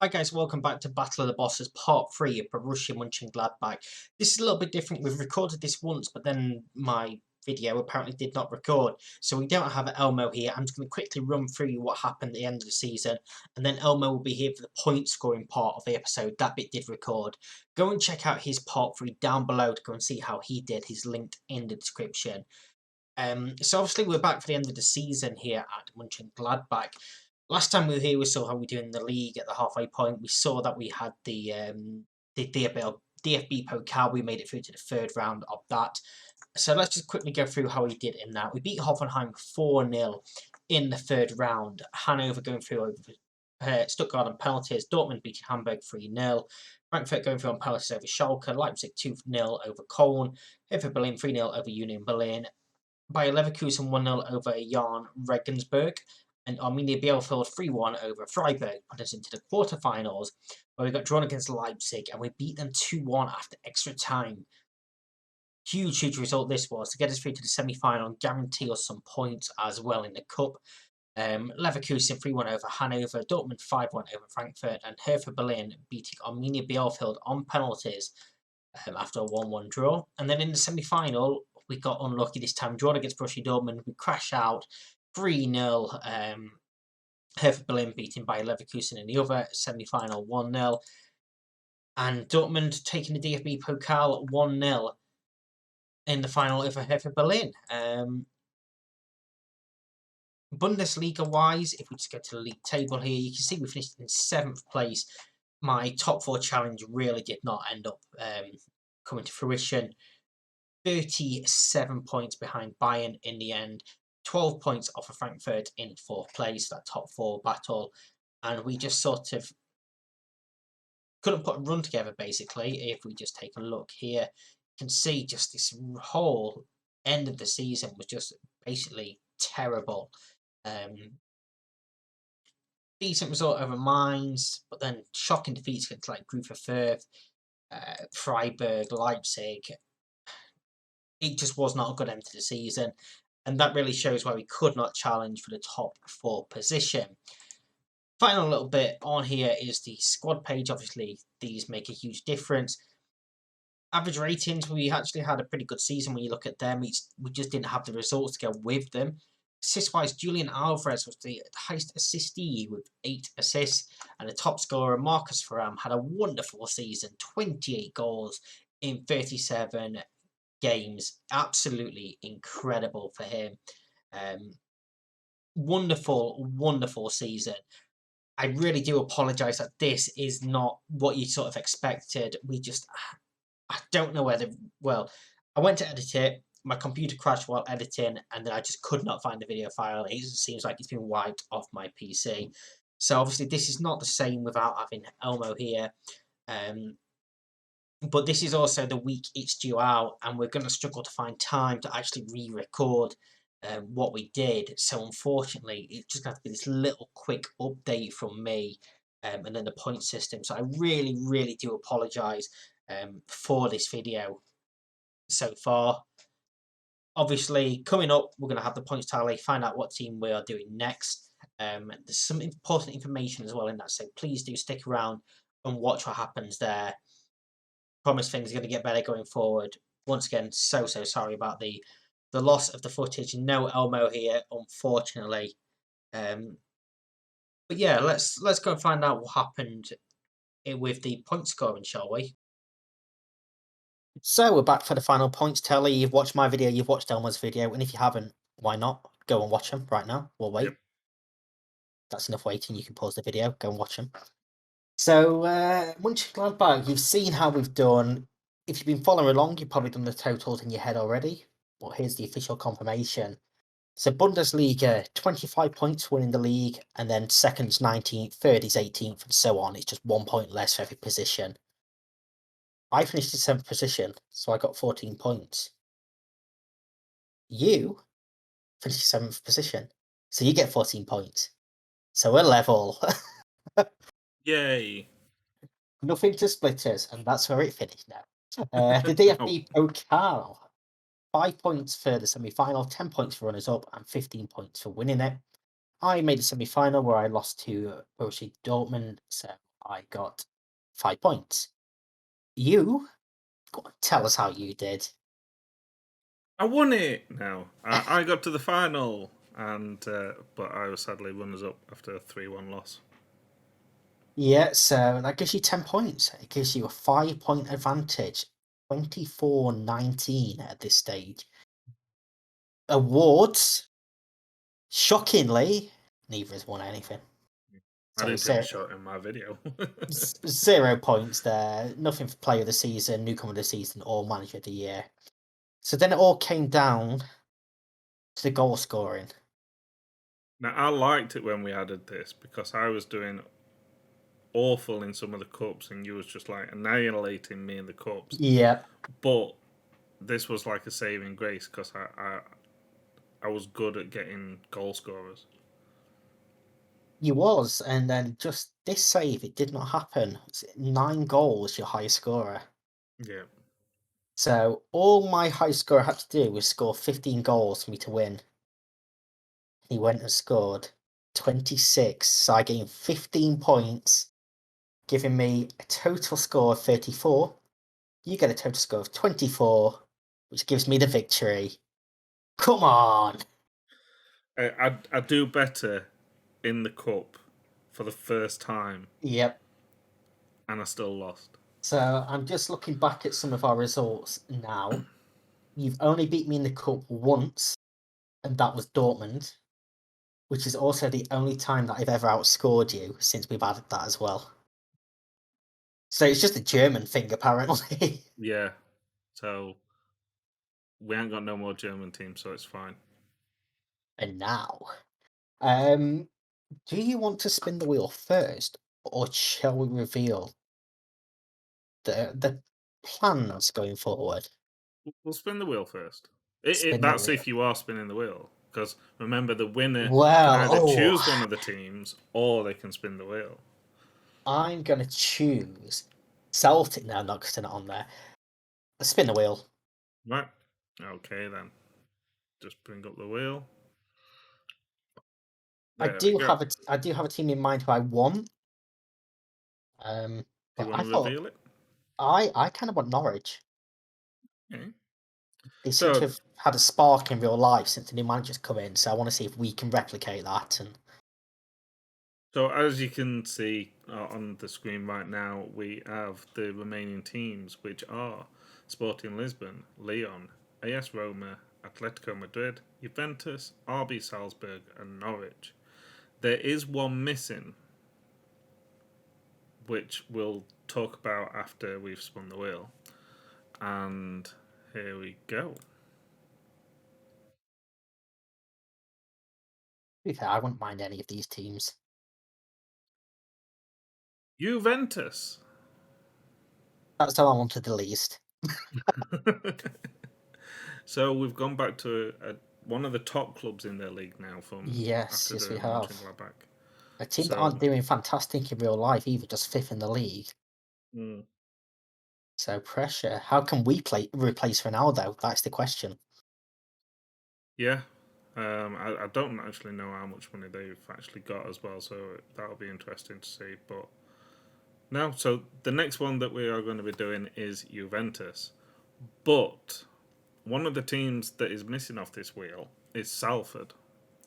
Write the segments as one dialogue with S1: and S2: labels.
S1: Hi guys, welcome back to Battle of the Bosses Part 3 of Borussia Mönchengladbach. This is a little bit different. We've recorded this once, but then my video apparently did not record. So we don't have Elmo here. I'm just going to quickly run through what happened at the end of the season. And then Elmo will be here for the point scoring part of the episode. That bit did record. Go and check out his Part 3 down below to go and see how he did. He's linked in the description. So obviously we're back for the end of the season here at Mönchengladbach. Last time we were here, we saw how we do in the league at the halfway point. We saw that we had the DFB Pokal. We made it through to the third round of that. So let's just quickly go through how we did in that. We beat Hoffenheim 4-0 in the third round. Hanover going through over Stuttgart on penalties. Dortmund beating Hamburg 3-0. Frankfurt going through on penalties over Schalke. Leipzig 2-0 over Köln. Hertha Berlin 3-0 over Union Berlin. Bayer Leverkusen 1-0 over Jan Regensburg. And Arminia Bielefeld 3-1 over Freiburg, put us into the quarterfinals, where we got drawn against Leipzig, and we beat them 2-1 after extra time. Huge result this was, to get us through to the semi-final and guarantee us some points as well in the cup. Leverkusen 3-1 over Hanover, Dortmund 5-1 over Frankfurt, and Hertha Berlin beating Arminia Bielefeld on penalties after a 1-1 draw. And then in the semi-final, we got unlucky this time, drawn against Borussia Dortmund. We crash out 3-0. Hertha Berlin beaten by Leverkusen in the other semi-final 1-0. And Dortmund taking the DFB Pokal 1-0 in the final over Hertha Berlin. Bundesliga-wise, if we just go to the league table here, you can see we finished in 7th place. My top 4 challenge really did not end up coming to fruition. 37 points behind Bayern in the end. 12 points off of Frankfurt in 4th place, that top 4 battle. And we just sort of couldn't put a run together, basically. If we just take a look here, you can see just this whole end of the season was just basically terrible. Decent result over Mainz, but then shocking defeats against like Gruppe Fürth, Freiburg, Leipzig. It just was not a good end to the season. And that really shows why we could not challenge for the top 4 position. Final little bit on here is the squad page. Obviously, these make a huge difference. Average ratings, we actually had a pretty good season when you look at them. We just didn't have the results to go with them. Assist-wise, Julian Alvarez was the highest assistee with 8 assists. And the top scorer, Marcus Thuram, had a wonderful season. 28 goals in 37 games. Absolutely incredible for him. Wonderful season. I really do apologise that this is not what you sort of expected. I don't know whether, well, I went to edit it, my computer crashed while editing, and then I just could not find the video file. It seems like it's been wiped off my PC. So obviously this is not the same without having Elmo here. But this is also the week it's due out, and we're going to struggle to find time to actually re-record what we did. So unfortunately, it's just going to be this little quick update from me, and then the point system. So I really do apologise for this video so far. Obviously, coming up, we're going to have the points tally, find out what team we are doing next. There's some important information as well in that, so please do stick around and watch what happens there. Promise things are going to get better going forward. Once again, so sorry about the loss of the footage. No Elmo here, unfortunately. But yeah, let's go and find out what happened with the point scoring, shall we? So we're back for the final points tally. You've watched my video, you've watched Elmo's video, and if you haven't, why not? Go and watch them right now. We'll wait.
S2: Yep.
S1: That's enough waiting. You can pause the video, go and watch them. So, Mönchengladbach, you've seen how we've done. If you've been following along, you've probably done the totals in your head already. Well, here's the official confirmation. So, Bundesliga, 25 points winning the league, and then second's 19th, third is 18th, and so on. It's just 1 point less for every position. I finished in 7th position, so I got 14 points. You finished 7th position, so you get 14 points. So we're level.
S2: Yay.
S1: Nothing to split us, and that's where it finished now. The DFB Pokal, 5 points for the semi-final, 10 points for runners-up, and 15 points for winning it. I made a semi-final where I lost to Borussia Dortmund, so I got 5 points. You, go on, tell us how you did.
S2: I won it now. I got to the final, and but I was sadly runners up after a 3-1 loss.
S1: Yeah, so that gives you 10 points. It gives you a 5 point advantage. 24-19 at this stage. Awards, shockingly, neither has won anything.
S2: I
S1: So
S2: didn't take a shot in my video.
S1: 0 points there. Nothing for player of the season, newcomer of the season, or manager of the year. So then it all came down to the goal scoring.
S2: Now I liked it when we added this because I was doing awful in some of the cups, and you was just like annihilating me in the cups.
S1: Yeah,
S2: But this was like a saving grace because I was good at getting goal scorers.
S1: you was, and then just this save, it did not happen. 9 goals, your highest scorer.
S2: Yeah.
S1: So all my high scorer had to do was score 15 goals for me to win. He went and scored 26, so I gained 15 points, giving me a total score of 34. You get a total score of 24, which gives me the victory. Come on!
S2: I do better in the cup for the first time,
S1: Yep.
S2: and I still lost.
S1: So I'm just looking back at some of our results now. You've only beat me in the cup once, and that was Dortmund, which is also the only time that I've ever outscored you since we've added that as well. So it's just a German thing, apparently.
S2: Yeah. So we ain't got no more German teams, so it's fine.
S1: And now, um, do you want to spin the wheel first, or shall we reveal the plans going forward?
S2: We'll spin the wheel first.
S1: Spin the
S2: That's
S1: wheel.
S2: if you are spinning the wheel, because remember the winner can
S1: Well,
S2: either choose one of the teams or they can spin the wheel.
S1: I'm gonna choose Celtic now, not because they're not on there. Spin the wheel.
S2: Right? Okay then. Just bring up the wheel. There we go.
S1: I do have a team in mind who I want.
S2: Do you
S1: But
S2: want
S1: I
S2: to
S1: thought
S2: reveal it?
S1: I kind of want Norwich.
S2: Okay.
S1: They seem to
S2: So,
S1: have had a spark in real life since the new manager's come in, so I want to see if we can replicate that. And
S2: so as you can see on the screen right now, we have the remaining teams, which are Sporting Lisbon, Lyon, AS Roma, Atletico Madrid, Juventus, RB Salzburg, and Norwich. There is one missing, which we'll talk about after we've spun the wheel. And here we go.
S1: to be fair, I wouldn't mind any of these teams.
S2: Juventus.
S1: That's the one I wanted the least.
S2: So we've gone back to one of the top clubs in their league now from
S1: Yes,
S2: after
S1: yes, we
S2: the
S1: have.
S2: Mönchengladbach.
S1: A team that
S2: So
S1: aren't doing fantastic in real life either, just fifth in the league.
S2: mm,
S1: So pressure. How can we replace Ronaldo? That's the question.
S2: yeah, I don't actually know how much money they've actually got as well, so that'll be interesting to see. But no, so the next one that we are going to be doing is Juventus, but one of the teams that is missing off this wheel is Salford,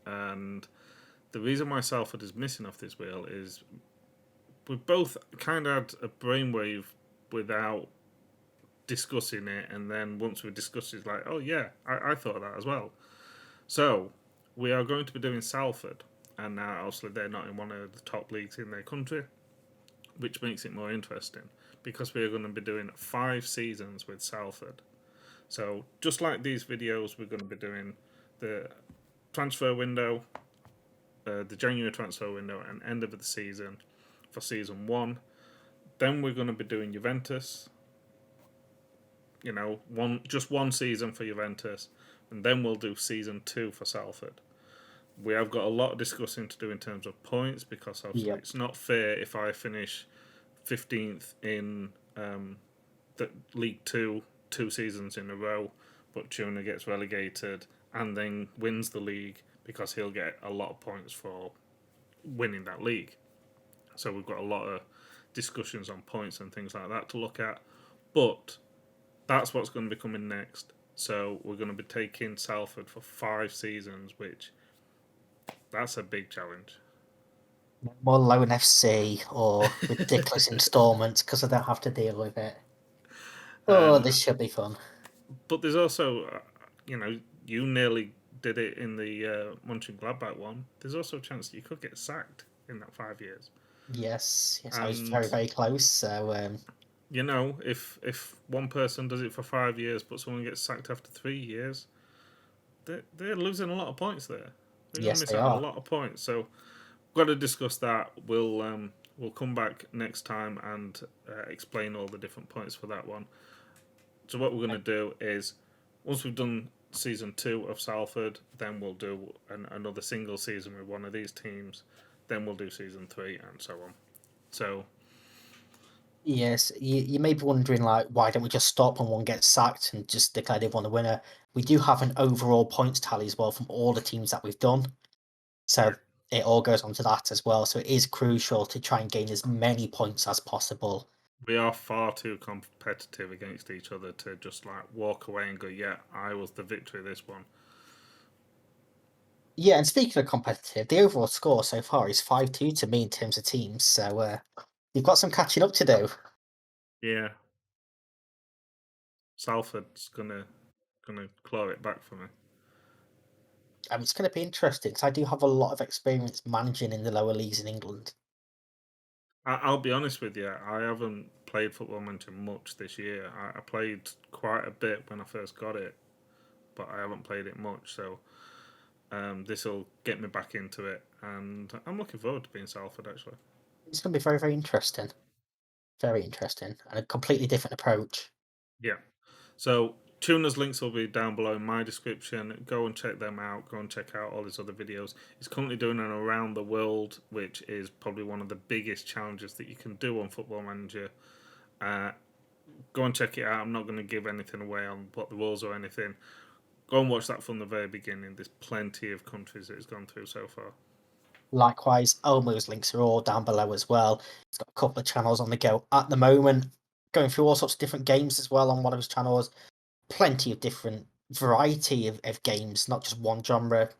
S2: and the reason why Salford is missing off this wheel is we both kind of had a brainwave without discussing it, and then once we discussed it, it's like, oh yeah, I thought that as well. So we are going to be doing Salford, and now obviously they're not in one of the top leagues in their country, which makes it more interesting because we are going to be doing 5 seasons with Salford. So just like these videos, we're going to be doing the transfer window, the January transfer window, and end of the season for season 1. Then we're going to be doing Juventus. One season for Juventus, and then we'll do season 2 for Salford. We have got a lot of discussing to do in terms of points because obviously
S1: Yep.
S2: it's not fair if I finish 15th in the League 2 seasons in a row, but Tuna gets relegated and then wins the league because he'll get a lot of points for winning that league. So we've got a lot of discussions on points and things like that to look at. But that's what's going to be coming next. So we're going to be taking Salford for 5 seasons, which that's a big challenge.
S1: More Lone FC or ridiculous installments because I don't have to deal with it. Oh,
S2: Um,
S1: this should be fun.
S2: but there's also, you nearly did it in the Mönchengladbach one. There's also a chance that you could get sacked in that 5 years.
S1: Yes, I was
S2: And
S1: very, very close. So,
S2: if one person does it for 5 years, but someone gets sacked after 3 years, they're losing a lot of points there. They're going to
S1: yes,
S2: miss
S1: they
S2: out on a
S1: are.
S2: lot of points. So we've got to discuss that. We'll come back next time and explain all the different points for that one. So what we're going to do is, once we've done season 2 of Salford, then we'll do another single season with one of these teams. Then we'll do season 3 and so on. So
S1: Yes, you may be wondering, like, why don't we just stop when one gets sacked and just declare they've won a winner? We do have an overall points tally as well from all the teams that we've done.
S2: yeah,
S1: So it all goes onto that as well. So it is crucial to try and gain as many points as possible.
S2: we are far too competitive against each other to just like walk away and go, yeah, I was the victory this one.
S1: Yeah, and speaking of competitive, the overall score so far is 5-2 to me in terms of teams. So you've got some catching up to do.
S2: Yeah, Salford's gonna claw it back for me.
S1: It's going to be interesting because I do have a lot of experience managing in the lower leagues in England.
S2: I'll be honest with you, I haven't played Football Manager much this year. I played quite a bit when I first got it, but I haven't played it much. So this will get me back into it, and I'm looking forward to being Salford actually.
S1: It's going to be very, very interesting. Very interesting. And a completely different approach.
S2: Yeah. So Tuna's links will be down below in my description. Go and check them out. Go and check out all his other videos. He's currently doing an around the world, which is probably one of the biggest challenges that you can do on Football Manager. Uh, go and check it out. I'm not going to give anything away on what the rules or anything. Go and watch that from the very beginning. There's plenty of countries that it's gone through so far.
S1: Likewise, Elmo's links are all down below as well. He's got a couple of channels on the go at the moment, going through all sorts of different games as well on one of his channels. Plenty of different variety of games, not just one genre.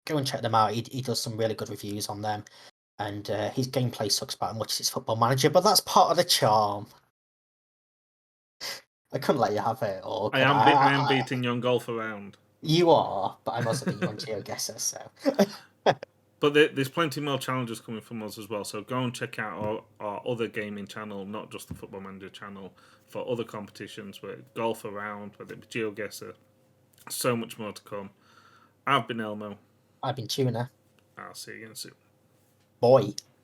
S1: Go and check them out. He does some really good reviews on them. And his gameplay sucks about as much as his Football Manager, but that's part of the charm. I couldn't let you have it all,
S2: I
S1: could
S2: am
S1: I?
S2: I am beating young golf around.
S1: You are, but I'm also being on GeoGuessr, so.
S2: But there's plenty more challenges coming from us as well. So go and check out our other gaming channel, not just the Football Manager channel, for other competitions with golf around, whether it be GeoGuessr. So much more to come. I've been Elmo.
S1: I've been Tuna.
S2: I'll see you again soon.
S1: Boy.